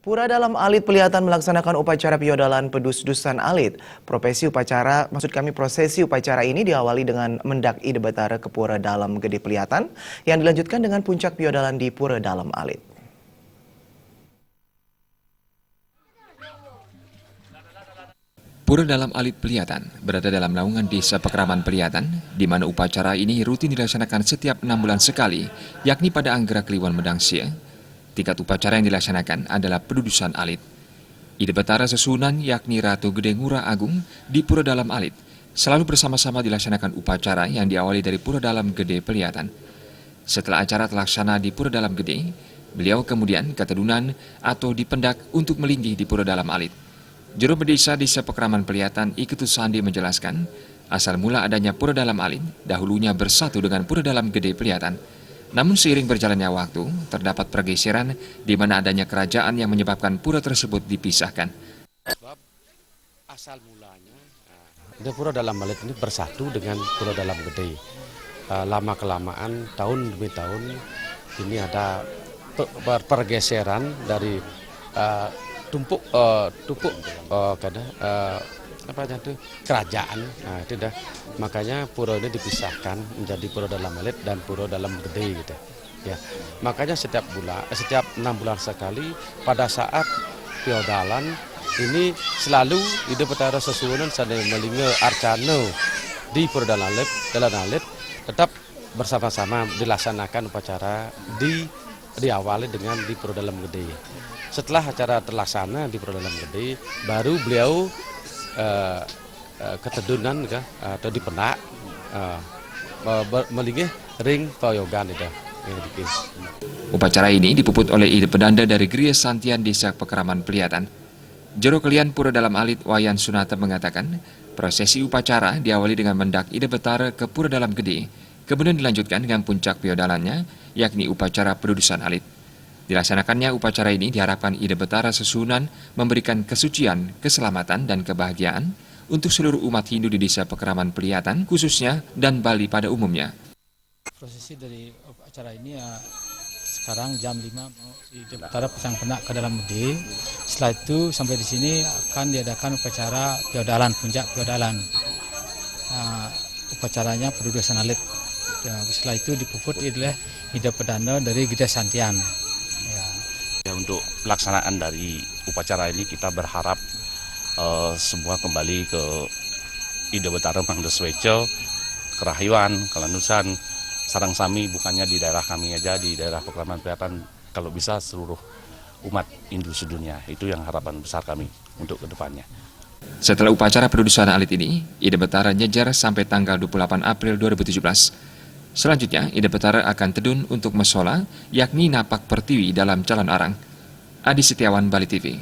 Pura Dalam Alit Pelihatan melaksanakan upacara piodalan pedus-dusan alit. Prosesi upacara ini diawali dengan mendak Ide Betara ke Pura Dalam Gede Pelihatan yang dilanjutkan dengan puncak piodalan di Pura Dalam Alit. Pura Dalam Alit Pelihatan berada dalam naungan Desa Pekraman Pelihatan, di mana upacara ini rutin dilaksanakan setiap 6 bulan sekali, yakni pada Anggera Kliwon Medangsia. Tingkat upacara yang dilaksanakan adalah pedudusan alit. Ide Betara Sesunan yakni Ratu Gede Ngurah Agung di Pura Dalam Alit selalu bersama-sama dilaksanakan upacara yang diawali dari Pura Dalam Gede Pelihatan. Setelah acara terlaksana di Pura Dalam Gede, beliau kemudian ketedunan atau dipendak untuk melinggih di Pura Dalam Alit. Juru Desa Pekraman Pelihatan Iketus Sandi menjelaskan, asal mula adanya Pura Dalam Alit dahulunya bersatu dengan Pura Dalam Gede Pelihatan. Namun seiring berjalannya waktu, terdapat pergeseran di mana adanya kerajaan yang menyebabkan pura tersebut dipisahkan. Sebab asal mulanya, Pura Dalam Alit ini bersatu dengan Pura Dalam Gede. Lama-kelamaan, tahun demi tahun, ini ada pergeseran dari kerajaan. Nah, itu dah makanya pura ini dipisahkan menjadi Pura Dalam Alit dan Pura Dalam Gede gitu. Ya. Makanya setiap 6 bulan sekali pada saat piodalan ini selalu Ide Betara Sesunan sambil melinga arcana di Pura Dalam Alit tetap bersama-sama dilaksanakan upacara diawali dengan di Pura Dalam Gede. Setelah acara terlaksana di Pura Dalam Gede, baru beliau ketedunan atau dipenak melinggih ring toyogan itu. Upacara ini dipuput oleh Ide Pedanda dari Gria Santian Desa Pekraman Pelihatan. Jero Kelian Pura Dalam Alit Wayan Sunata mengatakan, prosesi upacara diawali dengan mendak Ide Betara ke Pura Dalam Gede, kemudian dilanjutkan dengan puncak piodalannya, yakni upacara pedudusan alit. Dilaksanakannya upacara ini diharapkan Ide Betara Sesunan memberikan kesucian, keselamatan, dan kebahagiaan untuk seluruh umat Hindu di Desa Pekraman Pelihatan khususnya dan Bali pada umumnya. Prosesi dari acara ini sekarang jam 5 Ide Betara pasang penak ke dalam gede. Setelah itu sampai di sini akan diadakan upacara piodalan, puncak piodalan. Upacaranya pedudusan alit. Setelah itu dipuput oleh Ide Pedanda dari Gria Santian. Ya, untuk pelaksanaan dari upacara ini kita berharap semua kembali ke Ide Betara Mangdesweco, Kerahiwan, Kalanusan, Sarangsami, bukannya di daerah kami aja, di daerah Pekraman Pelihatan, kalau bisa seluruh umat Hindu sedunia. Itu yang harapan besar kami untuk kedepannya. Setelah upacara pedudusan alit ini, Ide Betara nyejar sampai tanggal 28 April 2017. Selanjutnya, Ide Betara akan tedun untuk mesola, yakni napak pertiwi dalam Calon Arang. Adi Setiawan, Bali TV.